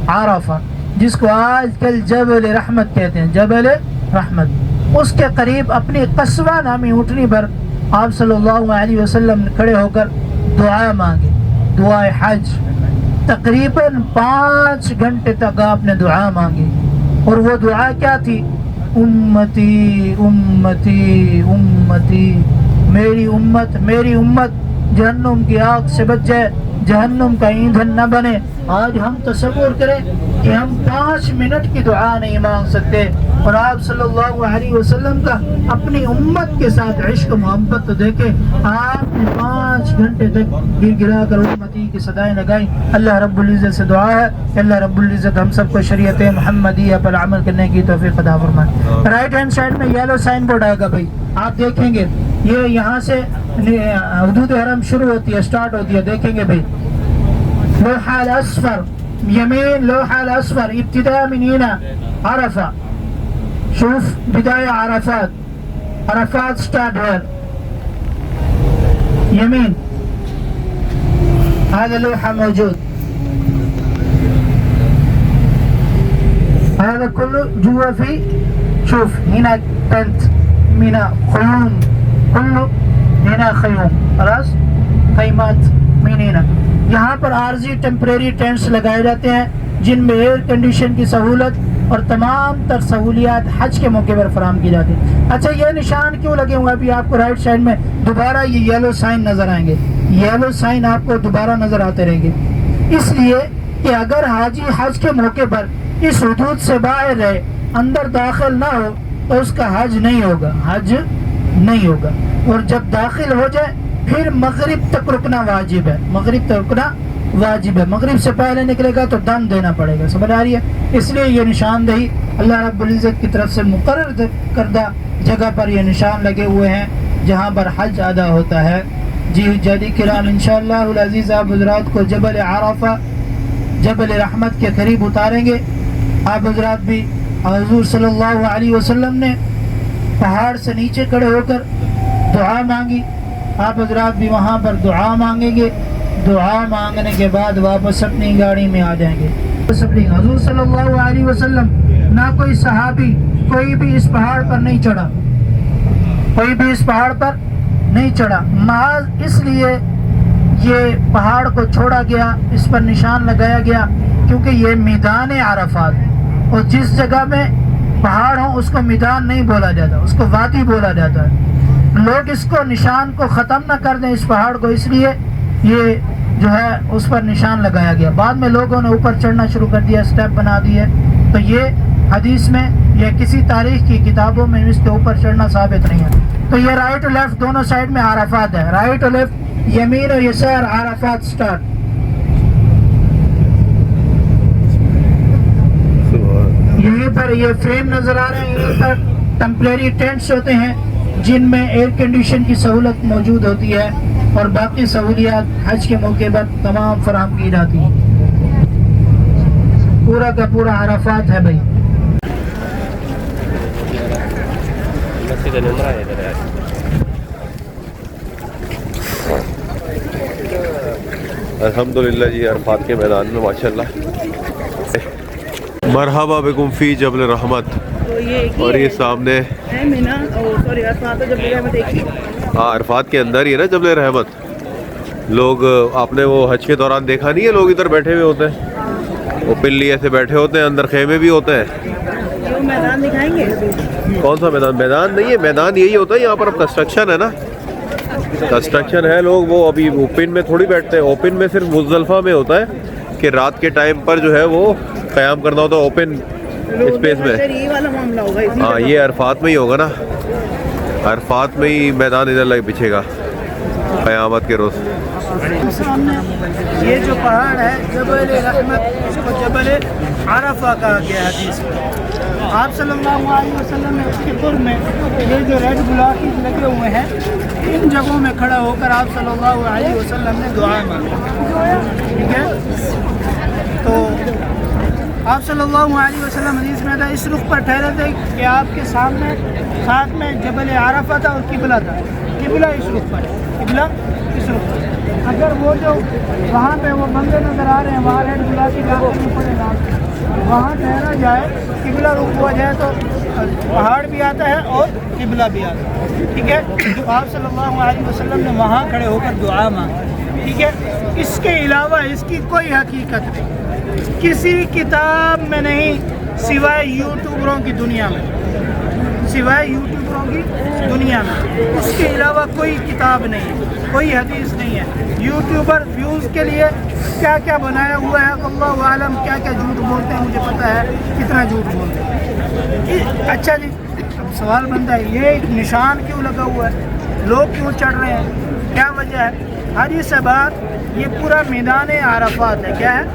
عرفہ جس کو آج کل جبل رحمت کہتے ہیں, جبل رحمت. اس کے قریب اپنی قصوہ نامی اونٹنی پر آپ صلی اللہ علیہ وسلم نے کھڑے ہو کر دعا مانگی, دعائے حج. تقریباً 5 گھنٹے تک آپ نے دعا مانگی. اور وہ دعا کیا تھی؟ امتی امتی امتی, میری امت میری امت جہنم کی آگ سے بچ جائے, جہنم کا ایندھن نہ بنے. آج ہم تصور کریں کہ ہم 5 منٹ کی دعا نہیں مانگ سکتے, اور آپ صلی اللہ علیہ وسلم کا اپنی امت کے ساتھ عشق محبت تو دیکھیں. آپ نے 5 گھنٹے تک گر گرا کر امتی کی صدائیں لگائیں. اللہ رب العزت سے دعا ہے کہ اللہ رب العزت ہم سب کو شریعت محمدیہ پر عمل کرنے کی توفیق عطا فرمائے. رائٹ ہینڈ سائڈ میں یلو سائن بورڈ آئے گا بھائی, آپ دیکھیں گے یہ یہاں سے حدود حرم شروع ہوتی ہے, سٹارٹ ہوتی ہے. دیکھیں گے بھائی لوح الاصفر يمين, لوح الاصفر ابتداء من هنا عرفة. شوف بداية عرفات, عرفات start here يمين. هذا لوحة موجود, هذا كله جوا في. شوف هنا تنت, هنا خيوم, كله هنا خيوم, خلاص خیمات من هنا. یہاں پر عارضی ٹیمپریری ٹینٹس لگائے جاتے ہیں جن میں ایئر کنڈیشن کی سہولت اور تمام تر سہولیات حج کے موقع پر فراہم کی جاتی ہیں. اچھا یہ نشان کیوں لگے ہوئے؟ ابھی آپ کو رائٹ سائڈ میں دوبارہ یہ یلو سائن نظر آئیں گے, یلو سائن آپ کو دوبارہ نظر آتے رہیں گے. اس لیے کہ اگر حاجی حج کے موقع پر اس حدود سے باہر رہے, اندر داخل نہ ہو تو اس کا حج نہیں ہوگا, حج نہیں ہوگا. اور جب داخل ہو جائے پھر مغرب تک رکنا واجب ہے, مغرب تک رکنا واجب ہے. مغرب سے پہلے نکلے گا تو دم دینا پڑے گا. سمجھ آ رہی ہے؟ اس لیے یہ نشاندہی اللہ رب العزت کی طرف سے مقرر کردہ جگہ پر یہ نشان لگے ہوئے ہیں جہاں پر حج ادا ہوتا ہے. جی حجاجی کرام انشاءاللہ العزیز آپ حضرات کو جبل عرفہ, جبل رحمت کے قریب اتاریں گے. آپ حضرات بھی حضور صلی اللہ علیہ وسلم نے پہاڑ سے نیچے کھڑے ہو کر دعا مانگی, آپ حضرات بھی وہاں پر دعا مانگیں گے. دعا مانگنے کے بعد واپس اپنی گاڑی میں آ جائیں گے. حضور صلی اللہ علیہ وسلم نہ کوئی صحابی کوئی بھی اس پہاڑ پر نہیں چڑھا, کوئی بھی اس پہاڑ پر نہیں چڑھا. محض اس لیے یہ پہاڑ کو چھوڑا گیا, اس پر نشان لگایا گیا کیونکہ یہ میدان عرفات ہے, اور جس جگہ میں پہاڑ ہوں اس کو میدان نہیں بولا جاتا, اس کو وادی بولا جاتا ہے. لوگ اس کو نشان کو ختم نہ کر دیں اس پہاڑ کو, اس لیے یہ جو ہے اس پر نشان لگایا گیا. بعد میں لوگوں نے اوپر چڑھنا شروع کر دیا, سٹیپ بنا دیے. تو یہ حدیث میں یا کسی تاریخ کی کتابوں میں اس کے اوپر چڑھنا ثابت نہیں ہے. تو یہ رائٹ اور لیفٹ دونوں سائڈ میں عرفات ہے, رائٹ اور لیفٹ, یمین اور یسار عرفات سٹارٹ. یہیں پر یہ فریم نظر آ رہے ہیں, یہیں پر ٹیمپریری ٹینٹس ہوتے ہیں جن میں ایئر کنڈیشن کی سہولت موجود ہوتی ہے, اور باقی سہولیات حج کے موقع پر تمام فراہم کی جاتی ہیں. پورا کا پورا عرفات ہے بھائی. الحمدللہ جی عرفات کے میدان میں ماشاءاللہ. مرحبا بکم فی جبل رحمت. اور یہ سامنے عرفات کے اندر ہی ہے نا جبل رحمت. لوگ آپ نے وہ حج کے دوران دیکھا نہیں ہے, لوگ ادھر بیٹھے ہوئے ہوتے ہیں, وہ پلی ایسے بیٹھے ہوتے ہیں, اندر خیمے بھی ہوتے ہیں. میدان دکھائیں گے. کون سا میدان؟ میدان نہیں ہے, میدان یہی ہوتا ہے. یہاں پر اب کنسٹرکشن ہے نا, کنسٹرکشن ہے. لوگ وہ ابھی اوپن میں تھوڑی بیٹھتے ہیں. اوپن میں صرف مزدلفہ میں ہوتا ہے کہ رات کے ٹائم پر جو ہے وہ قیام کرنا ہوتا ہے اوپن اسپیس میں. یہ والا معاملہ ہوگا. ہاں یہ عرفات میں ہی ہوگا نا, عرفات میں ہی میدان ادھر لگ بچھے گا قیامت کے روز. یہ جو پہاڑ ہے جبل رحمت, اس کو جبل عرفہ کہا گیا ہے حدیث میں. آپ صلی اللہ علیہ وسلم نے اس کے قرب میں یہ جو ریڈ بلاک لگے ہوئے ہیں, ان جگہوں میں کھڑا ہو کر آپ صلی اللہ علیہ وسلم نے دعا مانگی. ٹھیک ہے, تو آپ صلی اللہ علیہ وسلم حدیث میں تھا اس رخ پر ٹھہرے تھے کہ آپ کے سامنے ساتھ میں جبل عرفہ تھا اور قبلہ تھا. قبلہ اس رخ پر, قبلہ اس رخ پر. اگر وہ جو وہاں پہ وہ بندے نظر آ رہے ہیں وہاں ریڈ گلابی علاقے پڑے گا, وہاں ٹھہرا جائے, قبلہ رخ ہوا جائے تو پہاڑ بھی آتا ہے اور قبلہ بھی آتا ہے. ٹھیک ہے, تو آپ صلی اللہ علیہ وسلم نے وہاں کھڑے ہو کر دعا مانگی. ٹھیک ہے, اس کے علاوہ اس کی کوئی حقیقت نہیں, کسی کتاب میں نہیں سوائے یوٹیوبروں کی دنیا میں, سوائے یوٹیوبروں کی دنیا میں. اس کے علاوہ کوئی کتاب نہیں ہے, کوئی حدیث نہیں ہے. یوٹیوبر ویوز کے لیے کیا کیا بنایا ہوا ہے, اللہ عالم کیا کیا جھوٹ بولتے ہیں, مجھے پتہ ہے کتنا جھوٹ بولتے ہیں. اچھا جی, اب سوال بنتا ہے یہ ایک نشان کیوں لگا ہوا ہے, لوگ کیوں چڑھ رہے ہیں, کیا وجہ ہے؟ حاجی صاحب یہ پورا میدان عرفات ہے, کیا ہے,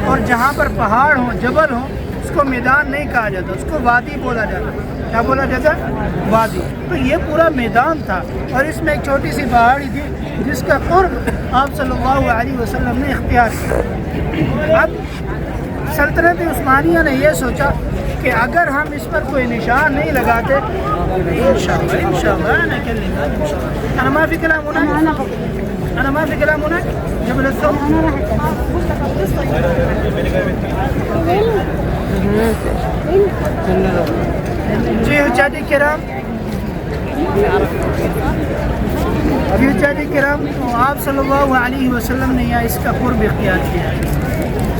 اور جہاں پر پہاڑ ہوں, جبل ہوں, اس کو میدان نہیں کہا جاتا, اس کو وادی بولا جاتا. کیا بولا جاتا؟ وادی. تو یہ پورا میدان تھا اور اس میں ایک چھوٹی سی پہاڑی تھی جس کا قرب آپ صلی اللہ علیہ وسلم نے اختیار کیا. اب سلطنت عثمانیہ نے یہ سوچا کہ اگر ہم اس پر کوئی نشان نہیں لگاتے, انشاءاللہ انا ما في كلام هناك, انا ما في كلام هناك جبل الثوم. جی حجاج کرام, آپ صلی اللہ علیہ وسلم نے یہاں اس کا قرب اختیار کیا.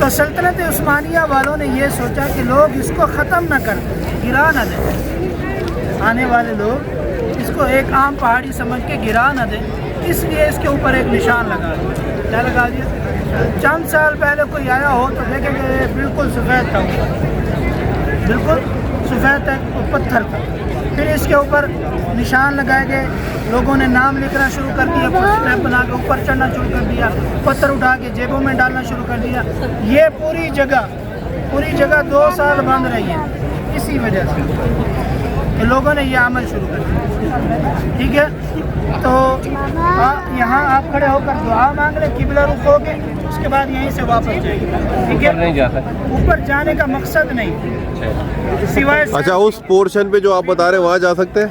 تو سلطنت عثمانیہ والوں نے یہ سوچا کہ لوگ اس کو ختم نہ کر دیں, گرا نہ دیں, آنے والے لوگ اس کو ایک عام پہاڑی سمجھ کے گرا نہ دیں, اس لیے اس کے اوپر ایک نشان لگا دیا. کیا لگا دیا؟ چند سال پہلے کوئی آیا ہو تو دیکھیں کہ بالکل سفید تھا, بالکل سفید تھا, پتھر تھا. پھر اس کے اوپر نشان لگائے گئے, لوگوں نے نام لکھنا شروع کر دیا, اسٹیپ بنا کے اوپر چڑھنا شروع کر دیا, پتھر اٹھا کے جیبوں میں ڈالنا شروع کر دیا. یہ پوری جگہ 2 سال بند رہی ہے اسی وجہ سے کہ لوگوں نے یہ عمل شروع کر دیا. ٹھیک ہے, تو یہاں آپ کھڑے ہو کر دعا مانگ رہے, قبلہ رخ ہو گئے, اس کے بعد یہیں سے واپس جائیں گے. ٹھیک ہے, اوپر جانے کا مقصد نہیں سوائے. اچھا, اس پورشن پہ جو آپ بتا رہے ہیں وہاں جا سکتے ہیں,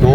2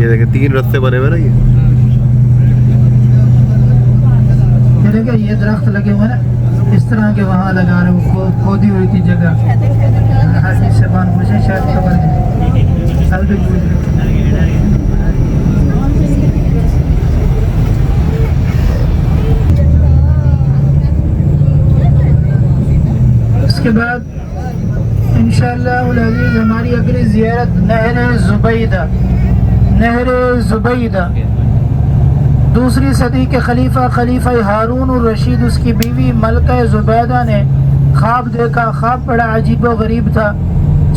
یہ دیکھیں 3 رستے بنے ہوئے نا یہ دیکھیں یہ درخت لگے ہوئے نا اس طرح کے وہاں لگا رہے وہ کھودی ہوئی تھی جگہ حدیث سے بان مجھے شاید خبر ہے کل بھی پوچھ رہے اس کے بعد انشاءاللہ العزیز ہماری اگلی زیارت نہر زبیدہ دوسری صدی کے خلیفہ ہارون الرشید اس کی بیوی ملکہ زبیدہ نے خواب دیکھا. خواب بڑا عجیب و غریب تھا.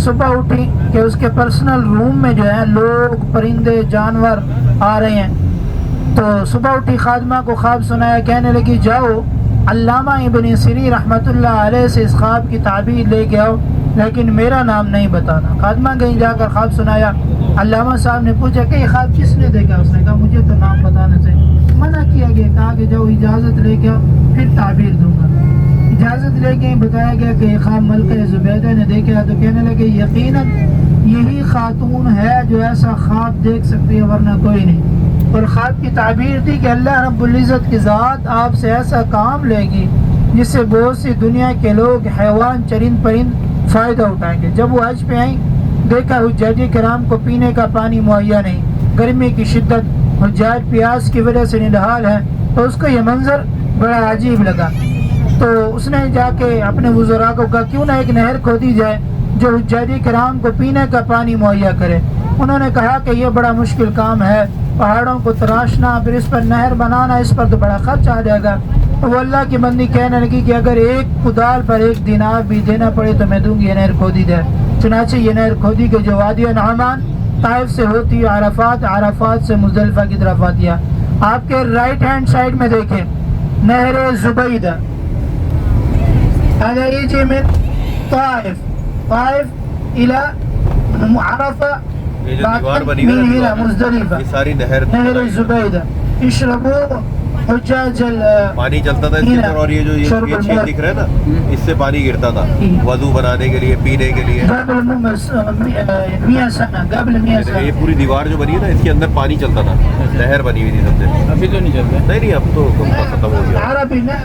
صبح اٹھی کہ اس کے پرسنل روم میں جو ہے لوگ پرندے جانور آ رہے ہیں. تو صبح اٹھی خادمہ کو خواب سنایا, کہنے لگی جاؤ علامہ ابن سیرین رحمۃ اللہ علیہ سے اس خواب کی تعبیر لے کے آؤ لیکن میرا نام نہیں بتانا. خادمہ گئی جا کر خواب سنایا. علامہ صاحب نے پوچھا کہ یہ خواب کس نے دیکھا؟ اس نے کہا مجھے تو نام بتانے سے منع کیا گیا, کہا کہ جاؤ اجازت لے کے آؤ پھر تعبیر دوں گا. اجازت لے کے بتایا گیا کہ یہ خواب ملکہ زبیدہ نے دیکھا تو کہنے لگے یقیناً یہی خاتون ہے جو ایسا خواب دیکھ سکتی ہے ورنہ کوئی نہیں. اور خواب کی تعبیر تھی کہ اللہ رب العزت کی ذات آپ سے ایسا کام لے گی جس سے بہت سی دنیا کے لوگ حیوان چرند پرند فائدہ اٹھائیں گے. جب وہ حج پہ آئیں دیکھا حجاج کرام کو پینے کا پانی مہیا نہیں, گرمی کی شدت, حجاج پیاس کی وجہ سے نڈھال ہے, تو اس کو یہ منظر بڑا عجیب لگا. تو اس نے جا کے اپنے وزراء کو کہا کیوں نہ ایک نہر کھودی جائے جو حجاج کرام کو پینے کا پانی مہیا کرے. انہوں نے کہا کہ یہ بڑا مشکل کام ہے, پہاڑوں کو تراشنا پھر اس پر نہر بنانا, اس پر تو بڑا خرچ آ جائے گا. تو وہ اللہ کی بندی کہنے لگی کہ اگر ایک کدال پر 1 دینار بھی دینا پڑے تو میں دوں گی یہ نہر کھودی جائے. چنانچہ یہ نہر کھودی کہ جو وادی نعمان طائف سے ہوتی ہے عرفات سے مزدلفہ کی طرف آتی ہے. آپ کے رائٹ ہینڈ سائڈ میں دیکھیں نہر زبیدہ. هذا يجي من طائف الى عرفہ, یہ جو دیوار بنی ہوئی ہے مزدلفہ, یہ ساری نہر زبیدہ. اشربوا حجاج پانی چلتا تھا اس کے اندر, اور یہ جو یہ چیز دکھ رہا ہے نا اس سے پانی گرتا تھا وضو بنانے کے لیے, پینے کے لیے. قبل 100 سنہ یہ پوری دیوار جو بنی ہے نا اس کے اندر پانی چلتا تھا, نہر بنی ہوئی تھی سب سے. ابھی تو نہیں چلتا. نہیں اب تو ختم ہو گیا. عربی نا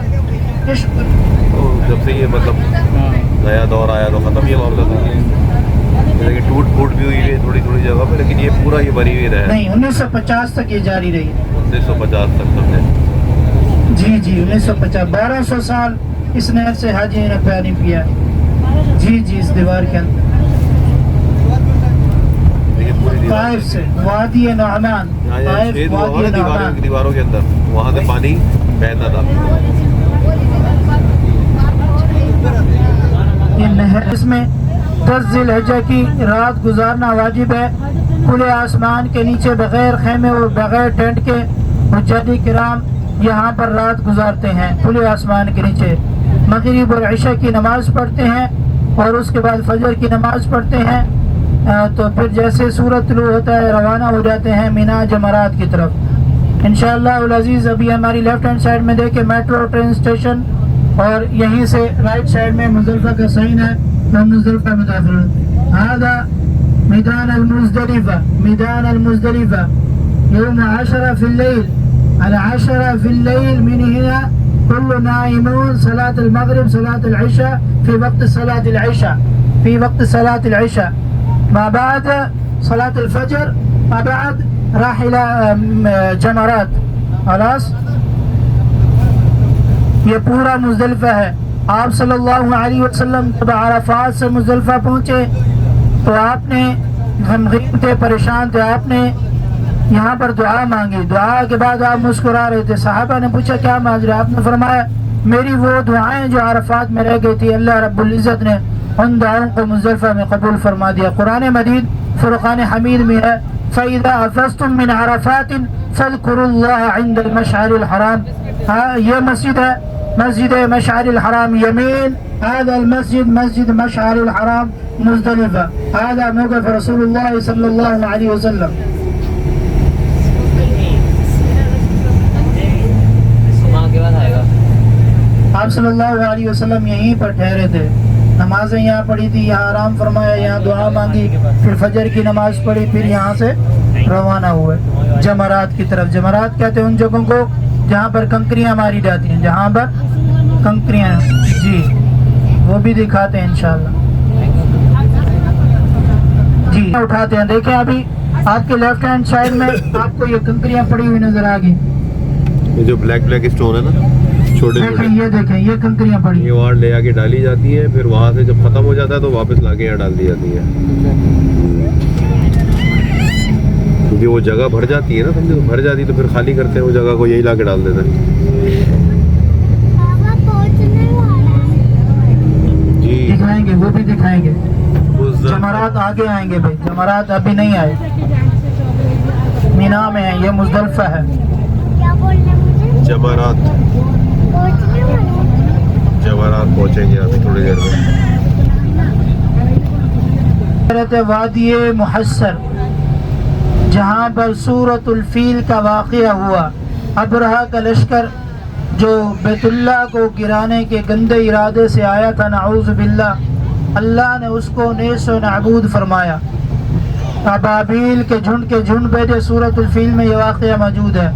تو جب سے یہ مطلب نیا دور آیا تو ختم یہ معاملہ تھا. لیکن ٹوٹ پھوٹ بھی ہوئی ہے تھوڑی جگہ پہ, لیکن یہ پورا یہ بنی ہوئی نہر نہیں 1950 تک یہ جاری رہی. 1950 تک سمجھے. جی 1950 1200 سال اس نہر سے حاجی نے پانی پیا. جی اس دیوار کے اندر طائف سے وادی نعمان, دیواروں کے اندر وہاں سے پانی بہتا تھا. یہ نہر اس میں 10 ذی الحجہ کی رات گزارنا واجب ہے. کھلے آسمان کے نیچے بغیر خیمے اور بغیر ٹینٹ کے حجاج کرام یہاں پر رات گزارتے ہیں کھلے آسمان کے نیچے. مغرب اور عشاء کی نماز پڑھتے ہیں اور اس کے بعد فجر کی نماز پڑھتے ہیں. تو پھر جیسے سورج طلوع ہوتا ہے روانہ ہو جاتے ہیں مینا جمرات کی طرف انشاءاللہ العزیز. ابھی ہماری لیفٹ ہینڈ سائڈ میں دیکھیں میٹرو ٹرین اسٹیشن, اور یہیں سے رائٹ سائڈ میں مزدلفہ کا سائن ہے, ہم مزدلفہ میں داخل ہیں. هذا میدان المزدلفہ يوم 10 في الليل. على 10 في الليل من هنا كل نائمون صلاة المغرب صلاة العشاء في وقت صلاة العشاء ما بعد صلاة الفجر ما بعد راح إلى جمرات. خلاص یہ پورا مزدلفہ ہے. آپ صلی اللہ علیہ وسلم جب عرفات سے مزدلفہ پہنچے تو آپ نے غمگین تھے, پریشان تھے, آپ نے یہاں پر دعا مانگی. دعا کے بعد آپ مسکرا رہے تھے. صحابہ نے پوچھا کیا مانگ رہے؟ آپ نے فرمایا میری وہ دعائیں جو عرفات میں رہ گئی تھی اللہ رب العزت نے ان دعاؤں کو مزدلفہ میں قبول فرما دیا. قرآن مجید فرقان حمید میں ہے فَإِذَا أَفَضْتُم مِّنْ عَرَفَاتٍ فَاذْكُرُوا اللَّهَ عِندَ الْمَشْعَرِ الْحَرَامِ. یہ مسجد ہے مسجد مشعر الحرام یمین. هذا المسجد مسجد مشعر الحرام مزدلفہ. هذا موقف رسول اللہ صلی اللہ علیہ وسلم. آپ صلی اللہ علیہ وسلم یہیں پر ٹھہرے تھے. نمازیں یہاں پڑھی تھی, یہاں آرام فرمایا, یہاں دعا مانگی, پھر فجر کی نماز پڑھی, پھر یہاں سے روانہ ہوئے جمرات کی طرف. جمرات کہتے ہیں ان جگہوں کو جہاں پر کنکریاں ماری جاتی ہیں, جہاں پر کنکریاں, جی وہ بھی دکھاتے ہیں انشاءاللہ. جی اٹھاتے ہیں, دیکھیں ابھی آپ کے لیفٹ ہینڈ سائڈ میں آپ کو یہ کنکریاں پڑی ہوئی نظر آ گئی. یہ جو بلیک بلیک اسٹون ہے نا, چھوٹے چھوٹے, دیکھیں یہ دیکھیں یہ کنکریاں پڑی یہ وہاں لے آ کے ڈالی جاتی ہیں, پھر وہاں سے جب ختم ہو جاتا ہے تو واپس لا کے یہاں ڈال دی جاتی ہے, کیونکہ وہ جگہ بھر جاتی ہے نا, سمجھے, بھر جاتی تو پھر خالی کرتے ہیں وہ جگہ کو, یہی لا کے ڈال دیتے ہیں. جی دکھائیں گے, وہ بھی دکھائیں گے. جمرات آگے آئیں گے بھائی, جمرات ابھی نہیں آئے, مینا میں ہیں, یہ مزدلفہ ہے. جمرات پہنچیں گے ابھی تھوڑی دیر میں. وادی محصر جہاں پر سورۃ الفیل کا واقعہ ہوا. ابرہہ کا لشکر جو بیت اللہ کو گرانے کے گندے ارادے سے آیا تھا, نعوذ باللہ, اللہ نے اس کو نیس و نابود فرمایا. ابابیل کے جھنڈ بھیجے. سورۃ الفیل میں یہ واقعہ موجود ہے.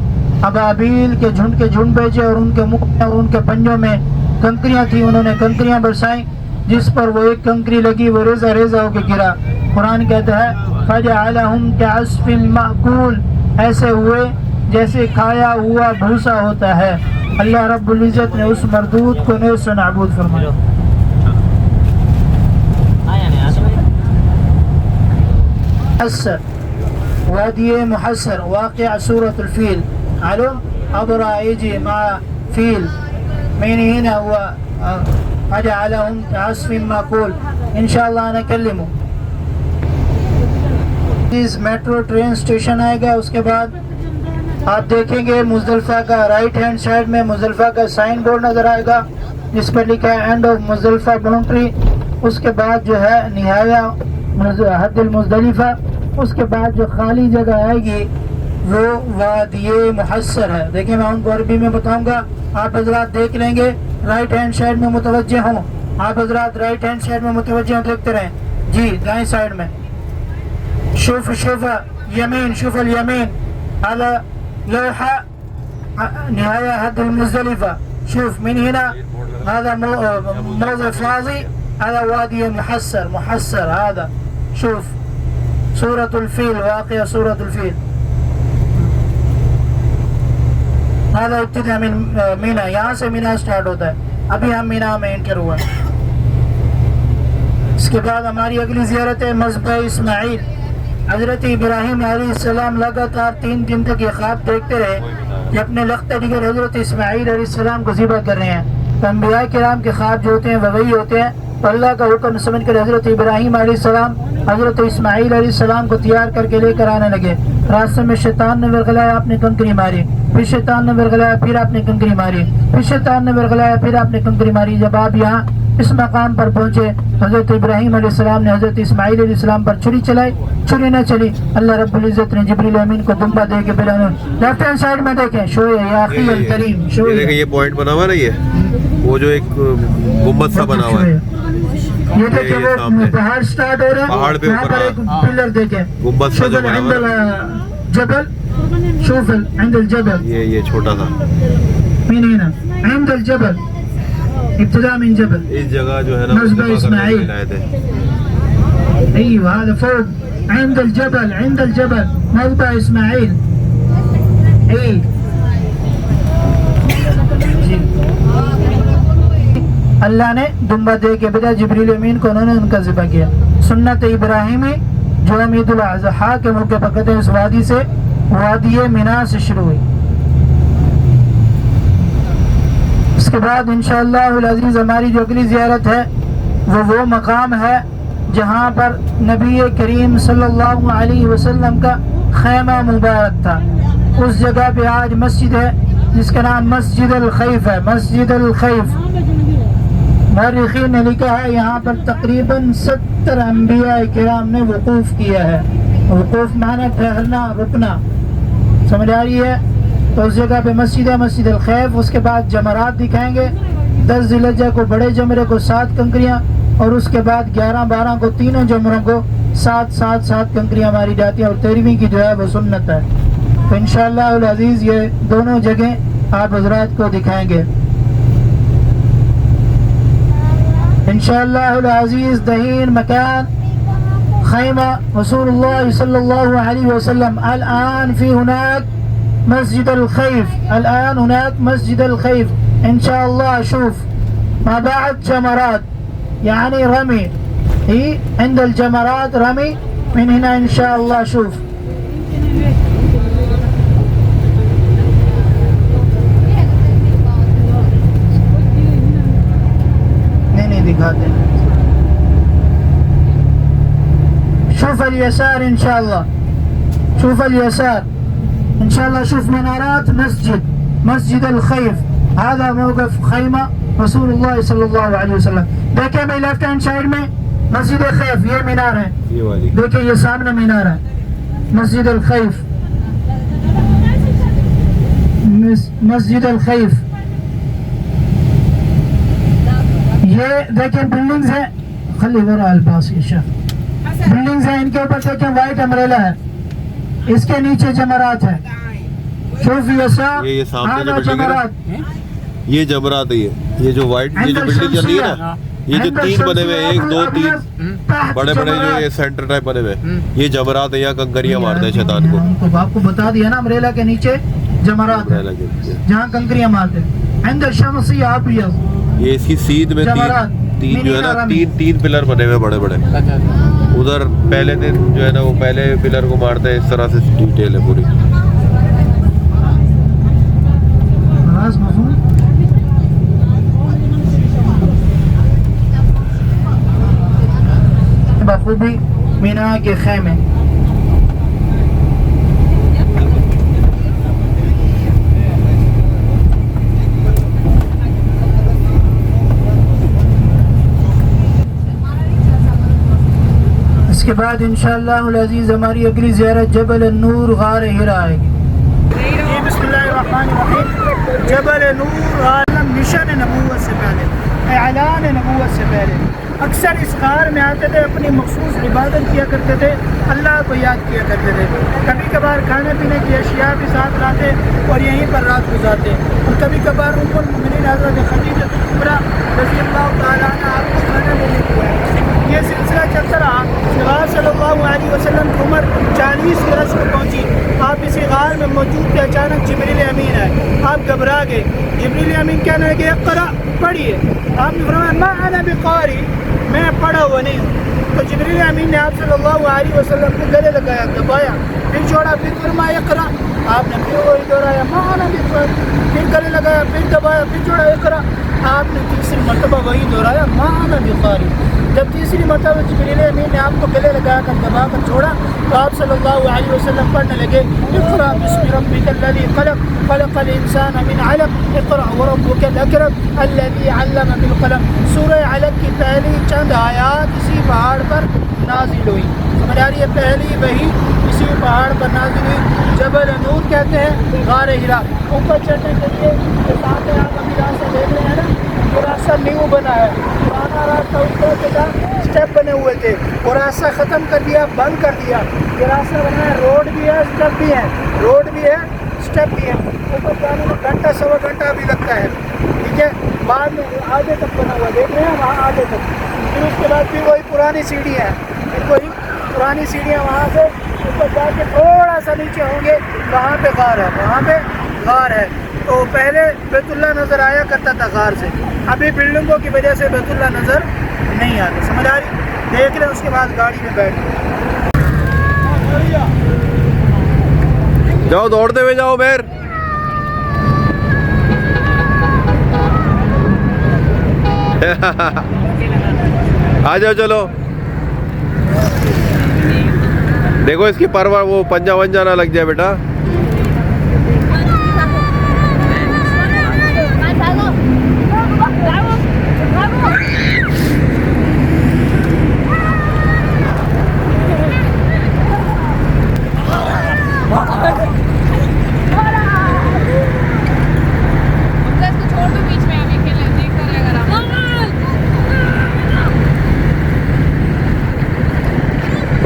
ابابیل کے جھنڈ بھیجے اور ان کے منہ میں اور ان کے پنجوں میں کنکریاں تھیں. انہوں نے کنکریاں برسائیں, جس پر وہ ایک کنکری لگی وہ ریزہ ریزہ ہو کے گرا. قرآن کہتا ہے فَجَعَلَهُمْ كَعَصْفٍ مَأْكُولٍ, ایسے ہوئے جیسے کھایا ہوا بھوسا ہوتا ہے. اللہ رب العزت نے اس مردود کو نیس و نابود فرمایا. محصر, وادی محصر, واقع سورة الفيل. علم أبرا يجي مع فيل, من هنا هو أجعلهم كعصف مأكول. إن شاء الله أنا أكلمه. میٹرو ٹرین اسٹیشن آئے گا, اس کے بعد آپ دیکھیں گے مزدلفہ کا رائٹ ہینڈ سائڈ میں مزدلفہ کا سائن بورڈ نظر آئے گا جس پر لکھا ہے اینڈ آف مزدلفہ باؤنڈری. اس کے بعد جو ہے نہایا حد المزدلفہ. اس کے بعد جو خالی جگہ آئے گی وہ وادی محصر ہے. دیکھیں میں ان کو عربی میں بتاؤں گا, آپ حضرات دیکھ لیں گے. رائٹ ہینڈ سائڈ میں متوجہ ہوں, آپ حضرات رائٹ ہینڈ سائڈ میں متوجہ ہوں, دیکھتے رہیں. جی دائیں سائڈ میں شوف يمين, شوف اليمين, هذا لوحة نهاية حد المزدلفة. شوف من هنا هذا موضع فاضي, هذا وادي محصر هذا. شوف سورة الفيل, واقع سورة الفيل. هذا ابتداء من مینا, یہاں سے مینا سٹارٹ ہوتا ہے. ابھی ہم مینا میں انٹر ہوا. اس کے بعد ہماری اگلی زیارت ہے مذبح اسماعیل. حضرت ابراہیم علیہ السلام لگاتار 3 دن تک یہ خواب دیکھتے رہے کہ اپنے لخت دیگر حضرت اسماعیل علیہ السلام کو ذبح کر رہے ہیں. تو انبیاء کرام کے خواب جو ہوتے ہیں وہ وہی ہوتے ہیں. تو اللہ کا حکم سمجھ کر حضرت ابراہیم علیہ السلام حضرت اسماعیل علیہ السلام کو تیار کر کے لے کر آنے لگے. راستے میں شیطان نے ورغلایا, آپ نے کنکری ماری, پھر شیطان نے ورغلایا, پھر آپ نے کنکری ماری, پھر شیطان نے ورغلایا, پھر آپ نے کنکری ماری. جب آپ یہاں اس مقام پر پہنچے, حضرت ابراہیم علیہ السلام نے حضرت اسماعیل علیہ السلام پر چھری چلائی, چھری نہ چلی. اللہ رب العزت نے جبریل امین کو دمبا دے کے پھر لیفٹ ہینڈ سائڈ میں دیکھیں شوئے یا اخی الکریم, شوئے دیکھیں یہ پوائنٹ بنا ہوا ہے نا, یہ وہ جو ایک گنبد سا بنا ہوا ہے, یہ دیکھیں وہ پہاڑ سٹارٹ ہو رہا ہے, پہاڑ پہ یہاں پر ایک پلر دیکھیں گنبد سا جو بنا ہوا ہے, جبل, شوف عند الجبل, یہ چھوٹا سا من هنا عند الجبل, ابتداء من جبل. اس جگہ جو ہے نا مذبح اسماعیل. ايوه هذا فوق عند الجبل, عند الجبل مذبح اسماعيل. اي اللہ نے دمبا دے کے بجائے جبریل امین کو انہوں نے ان کا ذبح کیا. سنت ابراہیمی جو عید الاضحیٰ کے موقع پر کہتے ہیں اس وادی سے, وادی مینا سے شروع ہوئی. اس کے بعد انشاءاللہ العزیز ہماری جو اگلی زیارت ہے وہ مقام ہے جہاں پر نبی کریم صلی اللہ علیہ وسلم کا خیمہ مبارک تھا. اس جگہ پہ آج مسجد ہے جس کا نام مسجد الخیف ہے, مسجد الخیف. مورخین نے لکھا ہے یہاں پر تقریباً 70 انبیاء کرام نے وقوف کیا ہے. وقوف معنی ٹھہرنا, رکنا, سمجھ آ رہی ہے. تو اس جگہ پہ مسجد ہے, مسجد الخیف. اس کے بعد جمرات دکھائیں گے. 10 ذی الحجہ کو بڑے جمرے کو 7 کنکریاں, اور اس کے بعد 11-12 کو تینوں جمروں کو 7 کنکریاں ماری جاتی ہیں، اور 13ویں کی جو ہے وہ سنت ہے. تو انشاءاللہ العزیز یہ دونوں جگہیں آپ حضرات کو دکھائیں گے انشاءاللہ العزیز. دہین مکان خیمہ رسول اللہ صلی اللہ علیہ وسلم. الآن في هناك مسجد الخيف، الآن هناك مسجد الخيف إن شاء الله. شوف ما بعد جمرات يعني رمي، هي عند الجمرات رمي من هنا إن شاء الله. شوف نہیں دکھاتے. شوف اليسار إن شاء الله، شوف اليسار إن شاء الله. شوف منارات مسجد الخيف. هذا موقف خيمة رسول اللہ صلی اللہ علیہ وسلم. دیکھیں میں لیفٹ ہینڈ سائڈ میں مسجد خیف، یہ مینار ہے، یہ والی دیکھیں یہ سامنے مینار ہے مسجد الخیف. مسجد الخیف یہ دیکھیں بلڈنگز ہیں، خلی ورا الباس یہ شیخ بلڈنگز ہیں، ان کے اوپر دیکھیں وائٹ امبریلا ہے، اس کے نیچے جمرات ہے. شوف یسار یہ سامنے جو هذا بلڈنگ ہے نا، جمرات. یہ جمرات ہے. یہ جو وائٹ یہ جو بلڈنگ چل رہی ہے نا، یہ جو 3 بنے ہوئے 1 2 3 بڑے بڑے جو یہ سینٹر ٹائپ بنے ہوئے، یہ جمرات ہیں. یہاں کنکریاں مارتے ہیں شیطان کو. تو آپ کو بتا دیا نا امبریلا کے نیچے جمرات ہے جہاں کنکریاں مارتے ہیں. عند الشمس ابیض. یہ اس کی سیدھ میں تین جو ہے نا تین پلر بنے ہوئے بڑے بڑے. ادھر پہلے دن جو ہے نا وہ پہلے پلر کو مارتے ہیں. اس طرح سے ڈیٹیل ہے پوری. بخوبی مینا کے خیمے. اس کے بعد انشاءاللہ العزیز ہماری اگلی زیارت جبل النور غار ہرا آئے گی. بسم اللہ الرحمن الرحیم. جبل نور غار مشن نبوت سے پہلے، اعلان نبوت سے پہلے اکثر اس غار میں آتے تھے، اپنی مخصوص عبادت کیا کرتے تھے، اللہ کو یاد کیا کرتے تھے. کبھی کبھار کھانے پینے کی اشیاء بھی ساتھ لاتے اور یہیں پر رات گزارتے. اور کبھی کبھار ام المؤمنین حضرت خدیجہ کبریٰ رضی اللہ تعالیٰ عنہ آپ کو کھانا دینے کو ہے. یہ سلسلہ چلتا رہا. غار صلی اللہ علیہ وسلم کی عمر 40 برس کو پہنچی. آپ اسی غار میں موجود تھے. اچانک جبریل امین آئے. آپ گھبرا گئے. جبریل امین کہنے لگے اقرأ، پڑھیے. آپ نے فرمایا ما انا بقاری، میں پڑھا ہوا نہیں ہوں. تو جبریل امین نے آپ صلی اللہ علیہ وسلم کو گلے لگایا، دبایا، پھر چھوڑا، پھر فرمایا اقرأ. آپ نے پھر وہی دہرایا ما انا بقاری، پھر گلے لگایا، پھر دبایا، پھر چھوڑا اقرأ. آپ نے تیسری مرتبہ وہی دہرایا ما انا بقاری. جب تیسری مرتبہ جبریل امین نے آپ کو گلے لگا کر دبا کر چھوڑا تو آپ صلی اللہ علیہ وسلم پڑھنے لگے اقرأ بسم ربک الذی خلق خلق الانسان من علق اقرأ وربک الاکرم الذی علم بالقلم. سورہ علق کی پہلی چند آیات اسی پہاڑ پر نازل ہوئی. سمجھ آ رہی ہے؟ پہلی وہی اسی پہاڑ پر نازل ہوئی. جبل نور کہتے ہیں غار ہرا. اوپر چڑھنے کے لیے ساتھ آپ ابھی راستہ دیکھ رہے ہیں نا، یہ راستہ نیو بنا ہے. پرانا راستہ اس طرح سے تھا، اسٹیپ بنے ہوئے تھے، وہ راستہ ختم کر دیا، بند کر دیا. یہ راستہ بنا ہے، روڈ بھی ہے، اسٹیپ بھی ہے، روڈ بھی ہے، اسٹیپ بھی ہے. اوپر جانے میں گھنٹہ سوا گھنٹہ بھی لگتا ہے. ٹھیک ہے، بعد میں آگے تک بنا ہوا دیکھ رہے ہیں وہاں آگے تک. پھر اس کے بعد پھر وہی پرانی سیڑھی ہے، پھر وہی پرانی سیڑھیاں وہاں سے اوپر جا کے تھوڑا سا نیچے ہوں گے، وہاں پہ غار ہے، وہاں پہ غار ہے. تو پہلے بیت اللہ نظر آیا کرتا تھا غار سے، ابھی بلڈنگوں کی وجہ سے بیت اللہ نظر نہیں آتا. سمجھ آ رہی؟ دیکھ لیں. اس کے بعد گاڑی میں بیٹھ جاؤ، دوڑتے ہوئے جاؤ بیر. آ جاؤ چلو. دیکھو اس کی پروا وہ پنجا ونجا نہ لگ جائے بیٹا.